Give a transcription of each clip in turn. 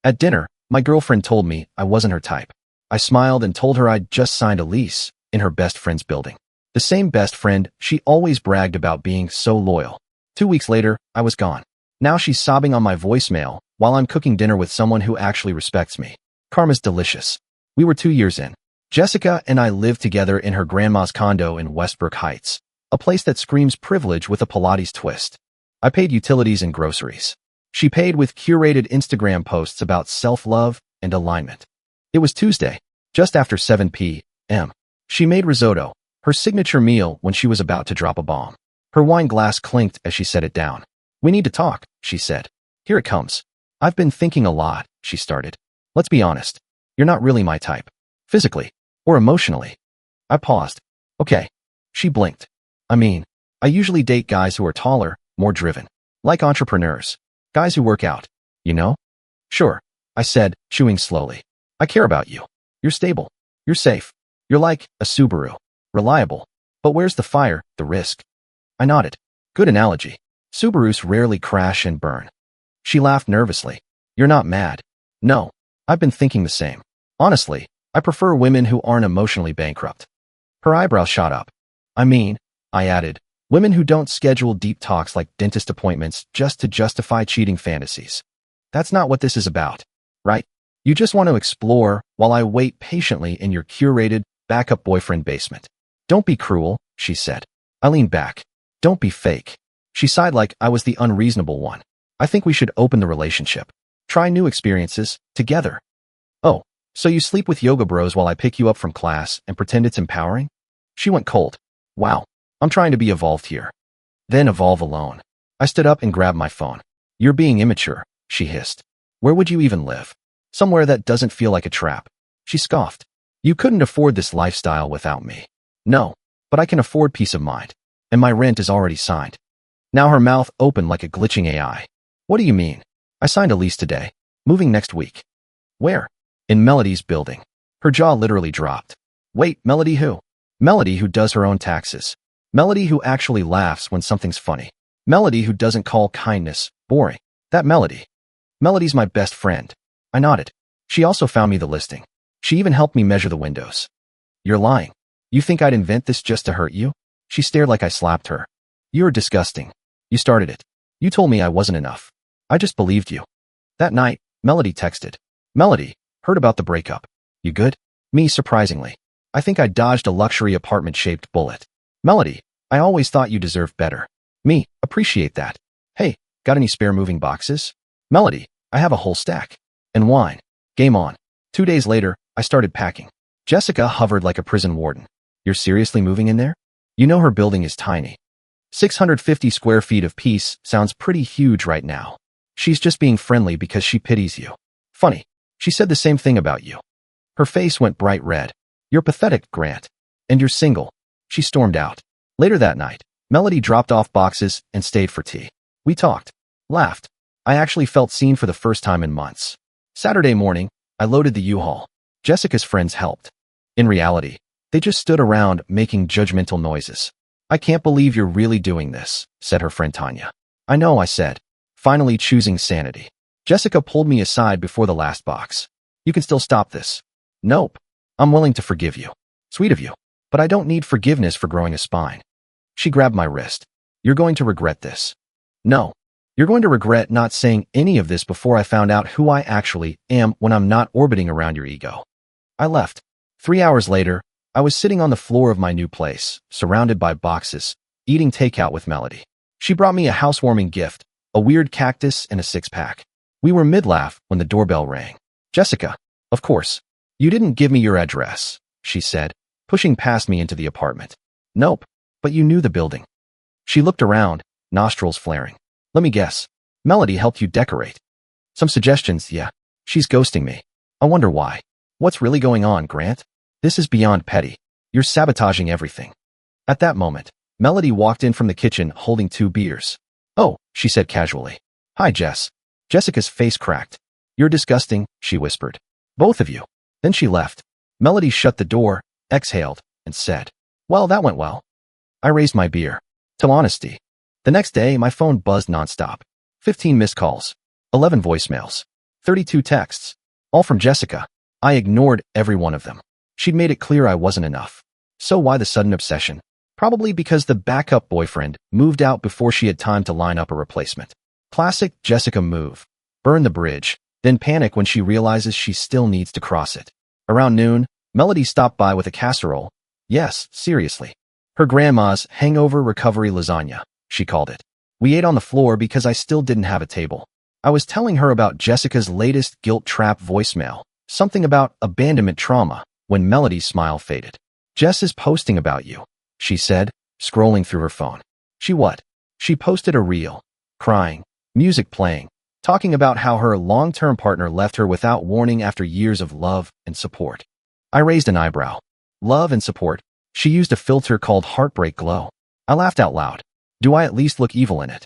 At dinner, my girlfriend told me I wasn't her type. I smiled and told her I'd just signed a lease in her best friend's building. The same best friend she always bragged about being so loyal. 2 weeks later, I was gone. Now she's sobbing on my voicemail while I'm cooking dinner with someone who actually respects me. Karma's delicious. We were 2 years in. Jessica and I lived together in her grandma's condo in Westbrook Heights, a place that screams privilege with a Pilates twist. I paid utilities and groceries. She paid with curated Instagram posts about self-love and alignment. It was Tuesday, just after 7 p.m. She made risotto, her signature meal, when she was about to drop a bomb. Her wine glass clinked as she set it down. "We need to talk," she said. "Here it comes." "I've been thinking a lot," she started. "Let's be honest. You're not really my type. Physically. Or emotionally." I paused. "Okay." She blinked. "I mean, I usually date guys who are taller, more driven. Like entrepreneurs. Guys who work out. You know?" "Sure," I said, chewing slowly. "I care about you. You're stable. You're safe. You're like a Subaru. Reliable. But where's the fire, the risk?" I nodded. "Good analogy. Subarus rarely crash and burn." She laughed nervously. "You're not mad." "No. I've been thinking the same. Honestly, I prefer women who aren't emotionally bankrupt." Her eyebrows shot up. "I mean," I added, "women who don't schedule deep talks like dentist appointments just to justify cheating fantasies. That's not what this is about, right? You just want to explore while I wait patiently in your curated, backup boyfriend basement." "Don't be cruel," she said. I leaned back. "Don't be fake." She sighed like I was the unreasonable one. "I think we should open the relationship. Try new experiences, together." "Oh, so you sleep with yoga bros while I pick you up from class and pretend it's empowering?" She went cold. "Wow, I'm trying to be evolved here." "Then evolve alone." I stood up and grabbed my phone. "You're being immature," she hissed. "Where would you even live?" "Somewhere that doesn't feel like a trap." She scoffed. "You couldn't afford this lifestyle without me." "No, but I can afford peace of mind. And my rent is already signed." Now her mouth opened like a glitching AI. "What do you mean?" "I signed a lease today. Moving next week." "Where?" "In Melody's building." Her jaw literally dropped. "Wait, Melody who?" "Melody who does her own taxes. Melody who actually laughs when something's funny. Melody who doesn't call kindness boring. That Melody." "Melody's my best friend." I nodded. "She also found me the listing. She even helped me measure the windows." "You're lying. You think I'd invent this just to hurt you?" She stared like I slapped her. "You're disgusting. You started it. You told me I wasn't enough. I just believed you." That night, Melody texted. "Melody, heard about the breakup. You good?" Me, surprisingly. "I think I dodged a luxury apartment-shaped bullet." Melody, "I always thought you deserved better." Me, "Appreciate that. Hey, got any spare moving boxes?" Melody, "I have a whole stack. And wine." Game on. 2 days later, I started packing. Jessica hovered like a prison warden. "You're seriously moving in there?" You know her building is tiny. 650 square feet of peace sounds pretty huge right now. She's just being friendly because she pities you. Funny. She said the same thing about you. Her face went bright red. "You're pathetic, Grant. And you're single." She stormed out. Later that night, Melody dropped off boxes and stayed for tea. We talked. Laughed. I actually felt seen for the first time in months. Saturday morning, I loaded the U-Haul. Jessica's friends helped. In reality, they just stood around making judgmental noises. "I can't believe you're really doing this," said her friend Tanya. "I know," I said, finally choosing sanity. Jessica pulled me aside before the last box. "You can still stop this." "Nope. I'm willing to forgive you." "Sweet of you. But I don't need forgiveness for growing a spine." She grabbed my wrist. "You're going to regret this." "No. You're going to regret not saying any of this before I found out who I actually am when I'm not orbiting around your ego." I left. 3 hours later, I was sitting on the floor of my new place, surrounded by boxes, eating takeout with Melody. She brought me a housewarming gift, a weird cactus and a six-pack. We were mid-laugh when the doorbell rang. "Jessica, of course. You didn't give me your address," she said, pushing past me into the apartment. "Nope, but you knew the building." She looked around, nostrils flaring. "Let me guess. Melody helped you decorate." "Some suggestions, yeah. She's ghosting me. I wonder why." "What's really going on, Grant? This is beyond petty. You're sabotaging everything." At that moment, Melody walked in from the kitchen holding 2 beers. "Oh," she said casually. "Hi, Jess." Jessica's face cracked. "You're disgusting," she whispered. "Both of you." Then she left. Melody shut the door, exhaled, and said, "Well, that went well." I raised my beer. Till honesty. The next day, my phone buzzed nonstop. 15 missed calls. 11 voicemails. 32 texts. All from Jessica. I ignored every one of them. She'd made it clear I wasn't enough. So why the sudden obsession? Probably because the backup boyfriend moved out before she had time to line up a replacement. Classic Jessica move. Burn the bridge, then panic when she realizes she still needs to cross it. Around noon, Melody stopped by with a casserole. Yes, seriously. Her grandma's hangover recovery lasagna, she called it. We ate on the floor because I still didn't have a table. I was telling her about Jessica's latest guilt trap voicemail, something about abandonment trauma, when Melody's smile faded. Jess is posting about you, she said, scrolling through her phone. She what? She posted a reel, crying, music playing, talking about how her long-term partner left her without warning after years of love and support. I raised an eyebrow. Love and support? She used a filter called Heartbreak Glow. I laughed out loud. Do I at least look evil in it?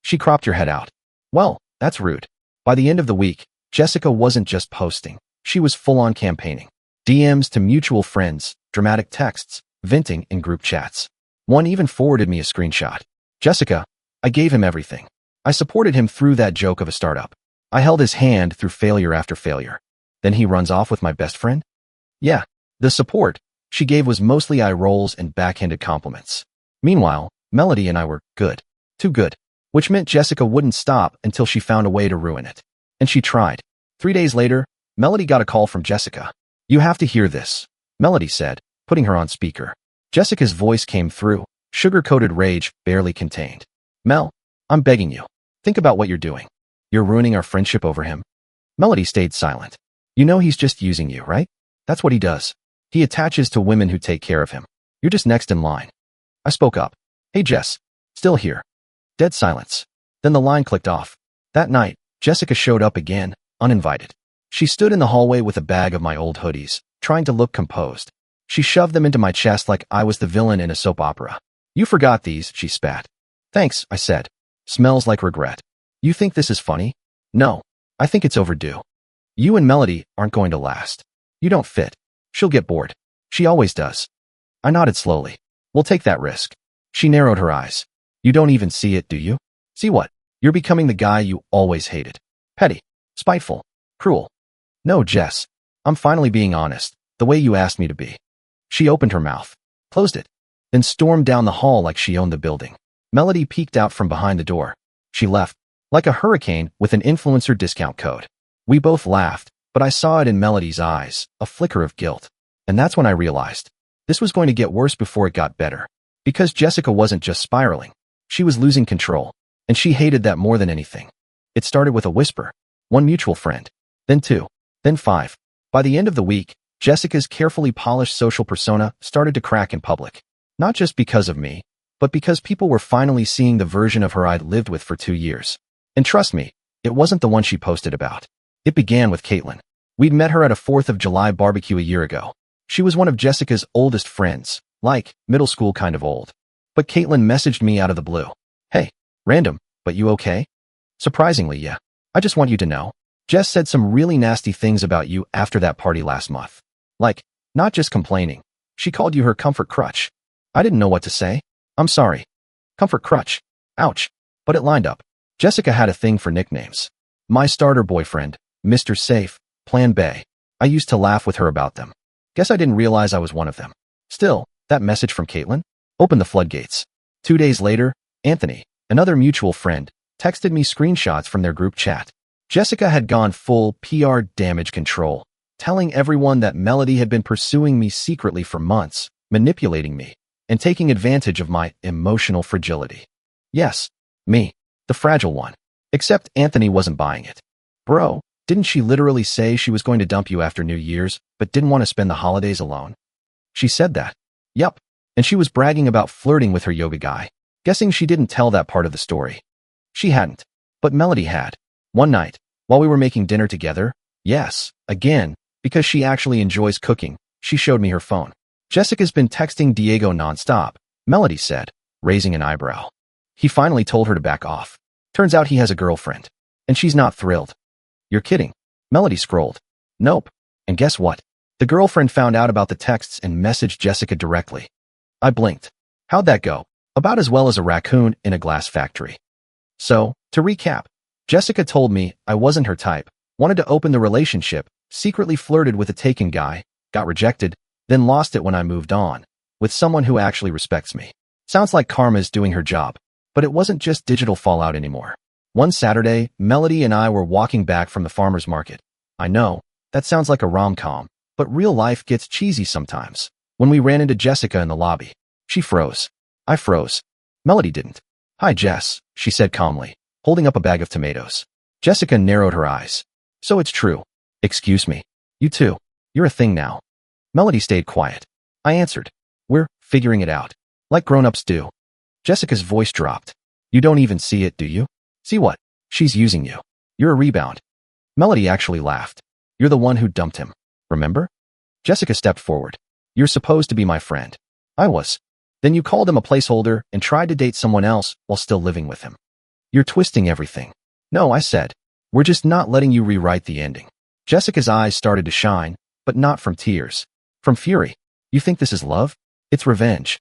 She cropped her head out. Well, that's rude. By the end of the week, Jessica wasn't just posting. She was full-on campaigning. DMs to mutual friends, dramatic texts, venting in group chats. One even forwarded me a screenshot. Jessica, I gave him everything. I supported him through that joke of a startup. I held his hand through failure after failure. Then he runs off with my best friend? Yeah, the support she gave was mostly eye rolls and backhanded compliments. Meanwhile, Melody and I were good. Too good. Which meant Jessica wouldn't stop until she found a way to ruin it. And she tried. 3 days later, Melody got a call from Jessica. You have to hear this, Melody said, putting her on speaker. Jessica's voice came through, sugar-coated rage barely contained. Mel, I'm begging you. Think about what you're doing. You're ruining our friendship over him. Melody stayed silent. You know he's just using you, right? That's what he does. He attaches to women who take care of him. You're just next in line. I spoke up. Hey, Jess. Still here. Dead silence. Then the line clicked off. That night, Jessica showed up again, uninvited. She stood in the hallway with a bag of my old hoodies, trying to look composed. She shoved them into my chest like I was the villain in a soap opera. You forgot these, she spat. Thanks, I said. Smells like regret. You think this is funny? No, I think it's overdue. You and Melody aren't going to last. You don't fit. She'll get bored. She always does. I nodded slowly. We'll take that risk. She narrowed her eyes. You don't even see it, do you? See what? You're becoming the guy you always hated. Petty. Spiteful. Cruel. No, Jess. I'm finally being honest, the way you asked me to be. She opened her mouth, closed it, then stormed down the hall like she owned the building. Melody peeked out from behind the door. She left, like a hurricane with an influencer discount code. We both laughed, but I saw it in Melody's eyes, a flicker of guilt. And that's when I realized this was going to get worse before it got better. Because Jessica wasn't just spiraling. She was losing control, and she hated that more than anything. It started with a whisper, one mutual friend, then 2, then 5. By the end of the week, Jessica's carefully polished social persona started to crack in public. Not just because of me, but because people were finally seeing the version of her I'd lived with for 2 years. And trust me, it wasn't the one she posted about. It began with Caitlin. We'd met her at a 4th of July barbecue a year ago. She was one of Jessica's oldest friends, like middle school kind of old. But Caitlin messaged me out of the blue. Hey, random, but you okay? Surprisingly, yeah. I just want you to know. Jess said some really nasty things about you after that party last month. Like, not just complaining. She called you her comfort crutch. I didn't know what to say. I'm sorry. Comfort crutch. Ouch. But it lined up. Jessica had a thing for nicknames. My starter boyfriend, Mr. Safe, Plan B. I used to laugh with her about them. Guess I didn't realize I was one of them. Still, that message from Caitlin opened the floodgates. 2 days later, Anthony, another mutual friend, texted me screenshots from their group chat. Jessica had gone full PR damage control, telling everyone that Melody had been pursuing me secretly for months, manipulating me, and taking advantage of my emotional fragility. Yes, me, the fragile one. Except Anthony wasn't buying it. Bro, didn't she literally say she was going to dump you after New Year's, but didn't want to spend the holidays alone? She said that. Yup. And she was bragging about flirting with her yoga guy. Guessing she didn't tell that part of the story. She hadn't. But Melody had. One night, while we were making dinner together, yes, again, because she actually enjoys cooking, she showed me her phone. Jessica's been texting Diego nonstop, Melody said, raising an eyebrow. He finally told her to back off. Turns out he has a girlfriend. And she's not thrilled. You're kidding. Melody scrolled. Nope. And guess what? The girlfriend found out about the texts and messaged Jessica directly. I blinked. How'd that go? About as well as a raccoon in a glass factory. So, to recap, Jessica told me I wasn't her type, Wanted to open the relationship, secretly flirted with a taken guy, got rejected, then lost it when I moved on, with someone who actually respects me. Sounds like karma's doing her job. But it wasn't just digital fallout anymore. One Saturday, Melody and I were walking back from the farmer's market. I know, that sounds like a rom-com, but real life gets cheesy sometimes. When we ran into Jessica in the lobby, she froze. I froze. Melody didn't. "Hi, Jess," she said calmly, holding up a bag of tomatoes. Jessica narrowed her eyes. "So it's true." "Excuse me. You too. You're a thing now." Melody stayed quiet. I answered. "We're figuring it out. Like grown-ups do." Jessica's voice dropped. "You don't even see it, do you?" "See what?" "She's using you. You're a rebound." Melody actually laughed. "You're the one who dumped him. Remember?" Jessica stepped forward. "You're supposed to be my friend." "I was. Then you called him a placeholder and tried to date someone else while still living with him." "You're twisting everything." "No," I said. "We're just not letting you rewrite the ending." Jessica's eyes started to shine, but not from tears. From fury. "You think this is love? It's revenge."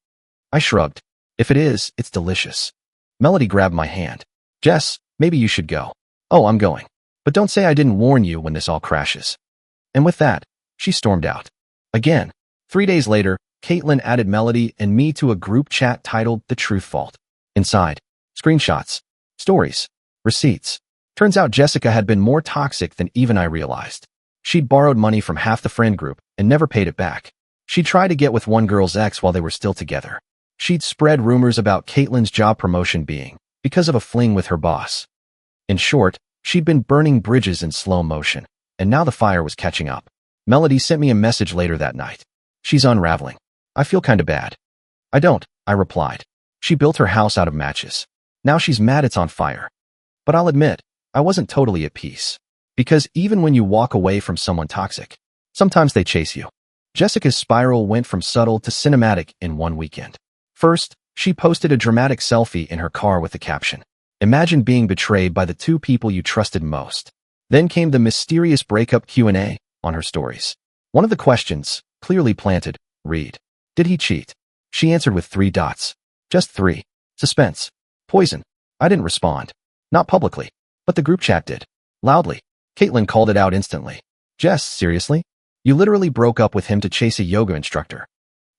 I shrugged. "If it is, it's delicious." Melody grabbed my hand. "Jess, maybe you should go." "Oh, I'm going. But don't say I didn't warn you when this all crashes." And with that, she stormed out. Again. 3 days later, Caitlin added Melody and me to a group chat titled The Truth Vault. Inside, screenshots, stories, receipts. Turns out Jessica had been more toxic than even I realized. She'd borrowed money from half the friend group and never paid it back. She'd tried to get with one girl's ex while they were still together. She'd spread rumors about Caitlin's job promotion being because of a fling with her boss. In short, she'd been burning bridges in slow motion, and now the fire was catching up. Melody sent me a message later that night. "She's unraveling. I feel kinda bad." "I don't," I replied. "She built her house out of matches. Now she's mad it's on fire." But I'll admit, I wasn't totally at peace. Because even when you walk away from someone toxic, sometimes they chase you. Jessica's spiral went from subtle to cinematic in one weekend. First, she posted a dramatic selfie in her car with the caption, "Imagine being betrayed by the two people you trusted most." Then came the mysterious breakup Q&A on her stories. One of the questions, clearly planted, read, "Did he cheat?" She answered with 3 dots. Just 3. Suspense. Poison. I didn't respond. Not publicly. But the group chat did. Loudly. Caitlin called it out instantly. "Jess, seriously? You literally broke up with him to chase a yoga instructor."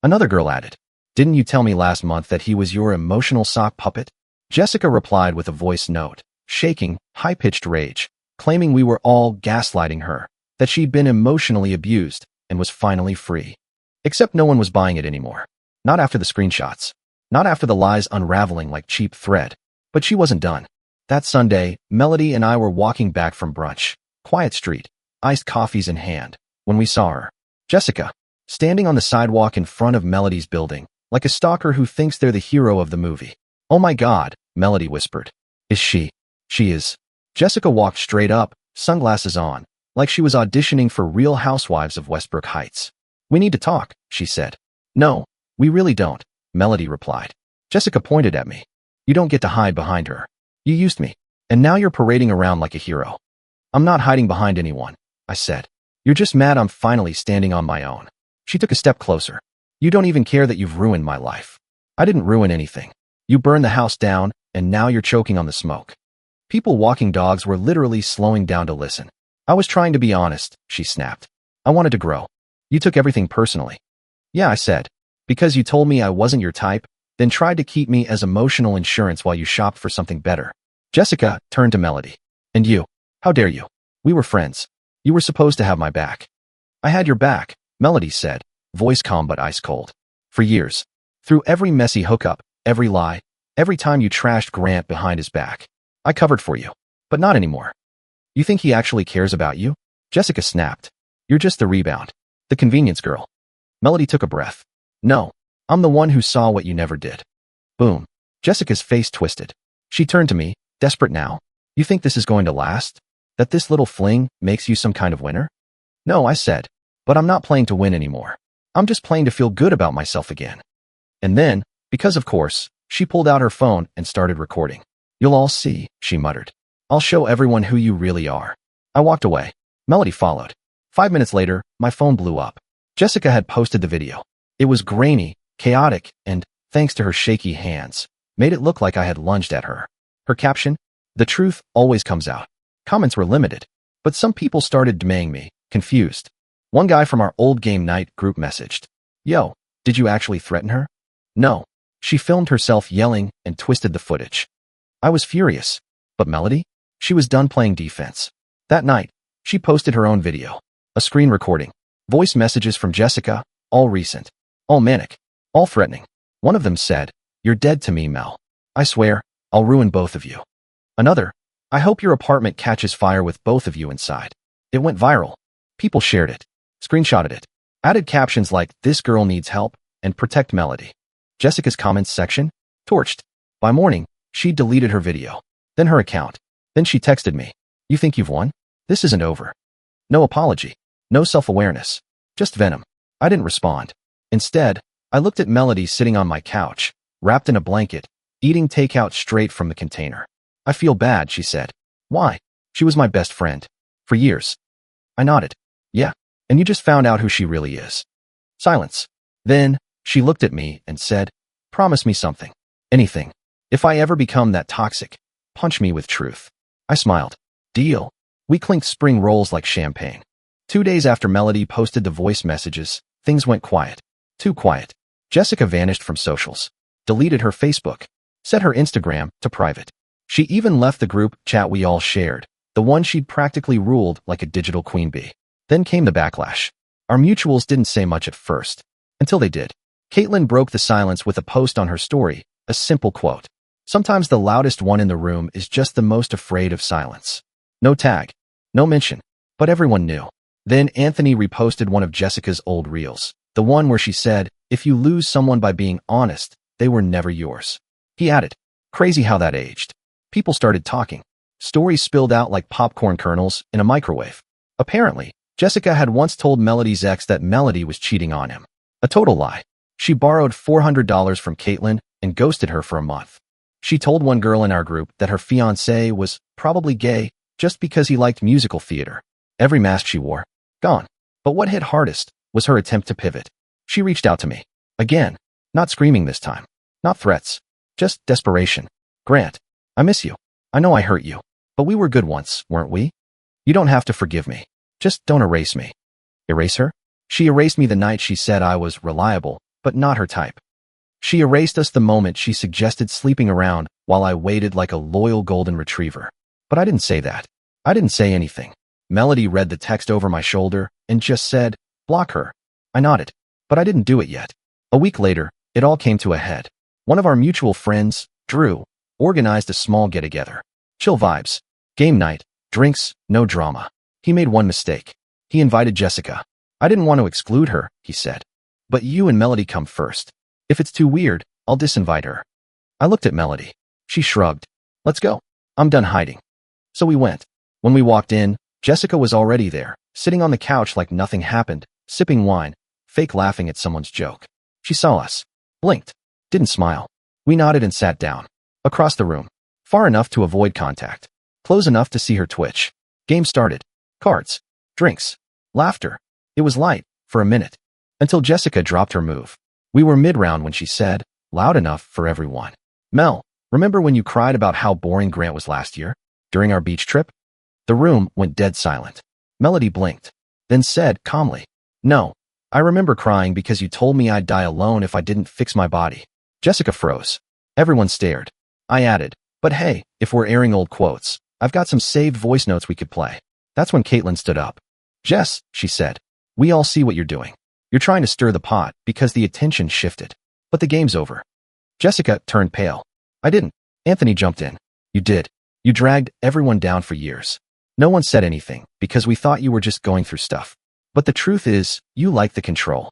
Another girl added, "Didn't you tell me last month that he was your emotional sock puppet?" Jessica replied with a voice note, shaking, high-pitched rage, claiming we were all gaslighting her, that she'd been emotionally abused and was finally free. Except no one was buying it anymore. Not after the screenshots. Not after the lies unraveling like cheap thread. But she wasn't done. That Sunday, Melody and I were walking back from brunch. Quiet street. Iced coffees in hand. When we saw her. Jessica. Standing on the sidewalk in front of Melody's building. Like a stalker who thinks they're the hero of the movie. "Oh my God," Melody whispered. "Is she?" "She is." Jessica walked straight up, sunglasses on, like she was auditioning for Real Housewives of Westbrook Heights. "We need to talk," she said. "No, we really don't," Melody replied. Jessica pointed at me. "You don't get to hide behind her. You used me, and now you're parading around like a hero." "I'm not hiding behind anyone," I said. "You're just mad I'm finally standing on my own." She took a step closer. "You don't even care that you've ruined my life." "I didn't ruin anything. You burned the house down, and now you're choking on the smoke." People walking dogs were literally slowing down to listen. "I was trying to be honest," she snapped. "I wanted to grow." "You took everything personally." "Yeah," I said. "Because you told me I wasn't your type, then tried to keep me as emotional insurance while you shopped for something better." Jessica turned to Melody. "And you? How dare you? We were friends. You were supposed to have my back." "I had your back," Melody said, voice calm but ice cold. "For years. Through every messy hookup, every lie, every time you trashed Grant behind his back. I covered for you. But not anymore." "You think he actually cares about you?" Jessica snapped. "You're just the rebound. The convenience girl." Melody took a breath. "No. I'm the one who saw what you never did." Boom. Jessica's face twisted. She turned to me, desperate now. "You think this is going to last? That this little fling makes you some kind of winner?" "No," I said. "But I'm not playing to win anymore. I'm just playing to feel good about myself again." And then, because of course, she pulled out her phone and started recording. "You'll all see," she muttered. "I'll show everyone who you really are." I walked away. Melody followed. 5 minutes later, my phone blew up. Jessica had posted the video. It was grainy, chaotic, and, thanks to her shaky hands, made it look like I had lunged at her. Her caption, "The truth always comes out." Comments were limited. But some people started DMing me, confused. One guy from our old game night group messaged, "Yo, did you actually threaten her?" "No. She filmed herself yelling and twisted the footage." I was furious. But Melody? She was done playing defense. That night, she posted her own video. A screen recording. Voice messages from Jessica, all recent. All manic. All threatening. One of them said, "You're dead to me, Mel. I swear, I'll ruin both of you." Another, "I hope your apartment catches fire with both of you inside." It went viral. People shared it, screenshotted it, added captions like, "This girl needs help," and "Protect Melody." Jessica's comments section? Torched. By morning, she deleted her video. Then her account. Then she texted me, "You think you've won? This isn't over." No apology. No self-awareness. Just venom. I didn't respond. Instead, I looked at Melody sitting on my couch, wrapped in a blanket, eating takeout straight from the container. "I feel bad," she said. "Why?" "She was my best friend. For years." I nodded. "Yeah. And you just found out who she really is." Silence. Then, she looked at me and said, "Promise me something. Anything. If I ever become that toxic, punch me with truth." I smiled. "Deal." We clinked spring rolls like champagne. 2 days after Melody posted the voice messages, things went quiet. Too quiet. Jessica vanished from socials. Deleted her Facebook. Set her Instagram to private. She even left the group chat we all shared, the one she'd practically ruled like a digital queen bee. Then came the backlash. Our mutuals didn't say much at first. Until they did. Caitlin broke the silence with a post on her story, a simple quote. "Sometimes the loudest one in the room is just the most afraid of silence." No tag. No mention. But everyone knew. Then Anthony reposted one of Jessica's old reels. The one where she said, "If you lose someone by being honest, they were never yours." He added, "Crazy how that aged." People started talking. Stories spilled out like popcorn kernels in a microwave. Apparently, Jessica had once told Melody's ex that Melody was cheating on him. A total lie. She borrowed $400 from Caitlin and ghosted her for a month. She told one girl in our group that her fiancé was probably gay just because he liked musical theater. Every mask she wore, gone. But what hit hardest was her attempt to pivot. She reached out to me. Again. Not screaming this time. Not threats. Just desperation. "Grant, I miss you. I know I hurt you. But we were good once, weren't we? You don't have to forgive me. Just don't erase me." Erase her? She erased me the night she said I was reliable, but not her type. She erased us the moment she suggested sleeping around while I waited like a loyal golden retriever. But I didn't say that. I didn't say anything. Melody read the text over my shoulder and just said, "Block her." I nodded. But I didn't do it yet. A week later, it all came to a head. One of our mutual friends, Drew, organized a small get-together. Chill vibes. Game night. Drinks. No drama. He made one mistake. He invited Jessica. "I didn't want to exclude her," he said. "But you and Melody come first. If it's too weird, I'll disinvite her." I looked at Melody. She shrugged. "Let's go. I'm done hiding." So we went. When we walked in, Jessica was already there, sitting on the couch like nothing happened, sipping wine, fake laughing at someone's joke. She saw us. Blinked. Didn't smile. We nodded and sat down. Across the room. Far enough to avoid contact. Close enough to see her twitch. Game started. Cards. Drinks. Laughter. It was light, for a minute. Until Jessica dropped her move. We were mid-round when she said, loud enough for everyone, "Mel, remember when you cried about how boring Grant was last year? During our beach trip?" The room went dead silent. Melody blinked. Then said calmly, "No, I remember crying because you told me I'd die alone if I didn't fix my body." Jessica froze. Everyone stared. I added, "But hey, if we're airing old quotes, I've got some saved voice notes we could play." That's when Caitlin stood up. "Jess," she said, "we all see what you're doing. You're trying to stir the pot because the attention shifted. But the game's over." Jessica turned pale. "I didn't." Anthony jumped in. "You did. You dragged everyone down for years. No one said anything because we thought you were just going through stuff. But the truth is, you like the control.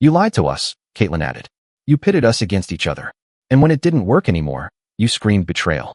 You lied to us," Caitlin added. "You pitted us against each other. And when it didn't work anymore, you screamed betrayal."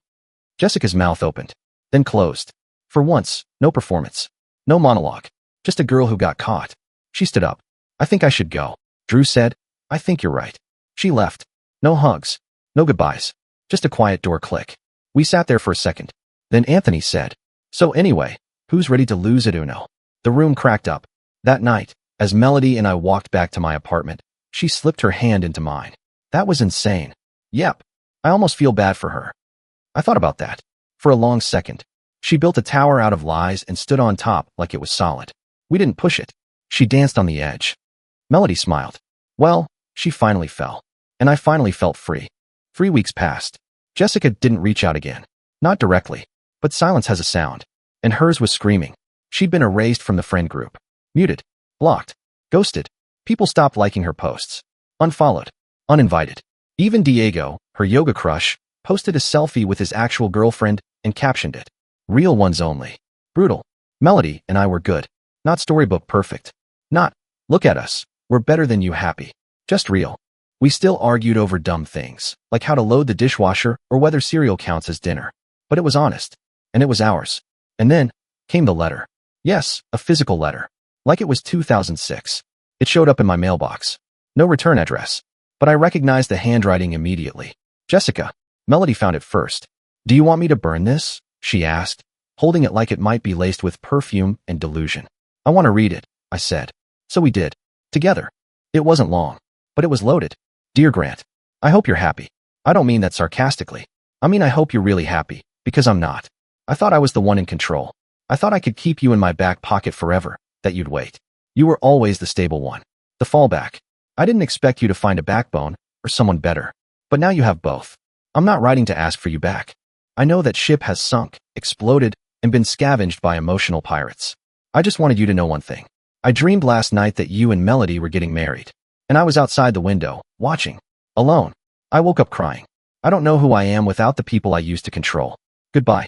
Jessica's mouth opened, then closed. For once, no performance. No monologue. Just a girl who got caught. She stood up. "I think I should go." Drew said, "I think you're right." She left. No hugs. No goodbyes. Just a quiet door click. We sat there for a second. Then Anthony said, "So anyway, who's ready to lose at Uno?" The room cracked up. That night, as Melody and I walked back to my apartment, she slipped her hand into mine. That was insane. Yep. I almost feel bad for her. I thought about that. For a long second. She built a tower out of lies and stood on top like it was solid. We didn't push it. She danced on the edge. Melody smiled. Well, she finally fell. And I finally felt free. 3 weeks passed. Jessica didn't reach out again. Not directly. But silence has a sound. And hers was screaming. She'd been erased from the friend group. Muted. Blocked. Ghosted. People stopped liking her posts. Unfollowed. Uninvited. Even Diego, her yoga crush, posted a selfie with his actual girlfriend and captioned it. Real ones only. Brutal. Melody and I were good. Not storybook perfect. Not, look at us. We're better than you happy. Just real. We still argued over dumb things, like how to load the dishwasher or whether cereal counts as dinner. But it was honest. And it was ours. And then came the letter. Yes, a physical letter. Like it was 2006. It showed up in my mailbox. No return address. But I recognized the handwriting immediately. Jessica. Melody found it first. Do you want me to burn this? She asked, holding it like it might be laced with perfume and delusion. I want to read it, I said. So we did. Together. It wasn't long. But it was loaded. Dear Grant, I hope you're happy. I don't mean that sarcastically. I mean I hope you're really happy, because I'm not. I thought I was the one in control. I thought I could keep you in my back pocket forever, that you'd wait. You were always the stable one. The fallback. I didn't expect you to find a backbone, or someone better. But now you have both. I'm not writing to ask for you back. I know that ship has sunk, exploded, and been scavenged by emotional pirates. I just wanted you to know one thing. I dreamed last night that you and Melody were getting married. And I was outside the window, watching. Alone. I woke up crying. I don't know who I am without the people I used to control. Goodbye.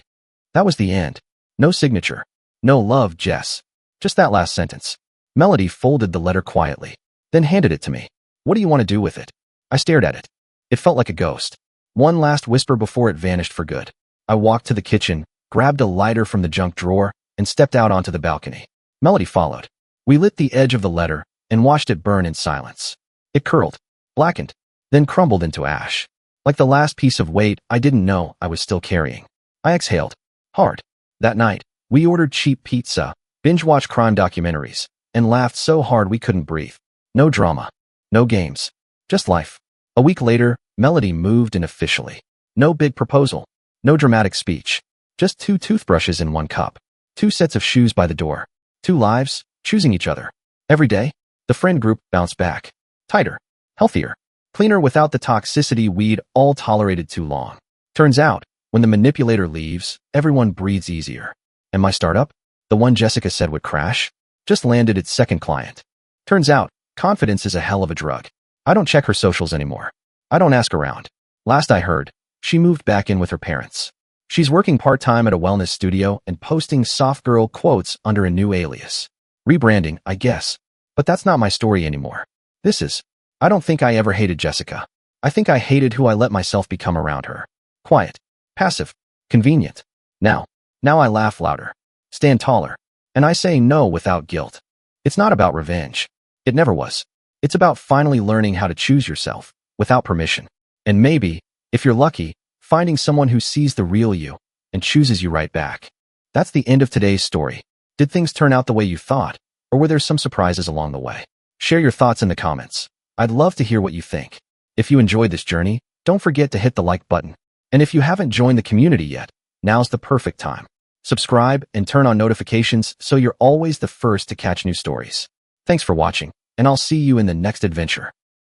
That was the end. No signature. No love, Jess. Just that last sentence. Melody folded the letter quietly, then handed it to me. What do you want to do with it? I stared at it. It felt like a ghost. One last whisper before it vanished for good. I walked to the kitchen, grabbed a lighter from the junk drawer, and stepped out onto the balcony. Melody followed. We lit the edge of the letter and watched it burn in silence. It curled, blackened, then crumbled into ash. Like the last piece of weight I didn't know I was still carrying. I exhaled. Hard. That night, we ordered cheap pizza, binge-watched crime documentaries, and laughed so hard we couldn't breathe. No drama. No games. Just life. A week later, Melody moved in officially. No big proposal. No dramatic speech. Just 2 toothbrushes in 1 cup. 2 sets of shoes by the door. 2 lives, choosing each other. Every day, the friend group bounced back. Tighter. Healthier. Cleaner without the toxicity we'd all tolerated too long. Turns out, when the manipulator leaves, everyone breathes easier. And my startup, the one Jessica said would crash, just landed its second client. Turns out, confidence is a hell of a drug. I don't check her socials anymore. I don't ask around. Last I heard, she moved back in with her parents. She's working part-time at a wellness studio and posting soft girl quotes under a new alias. Rebranding, I guess. But that's not my story anymore. This is. I don't think I ever hated Jessica. I think I hated who I let myself become around her. Quiet. Passive. Convenient. Now I laugh louder. Stand taller. And I say no without guilt. It's not about revenge. It never was. It's about finally learning how to choose yourself, without permission. And maybe, if you're lucky, finding someone who sees the real you and chooses you right back. That's the end of today's story. Did things turn out the way you thought, or were there some surprises along the way? Share your thoughts in the comments. I'd love to hear what you think. If you enjoyed this journey, don't forget to hit the like button. And if you haven't joined the community yet, now's the perfect time. Subscribe and turn on notifications so you're always the first to catch new stories. Thanks for watching, and I'll see you in the next adventure.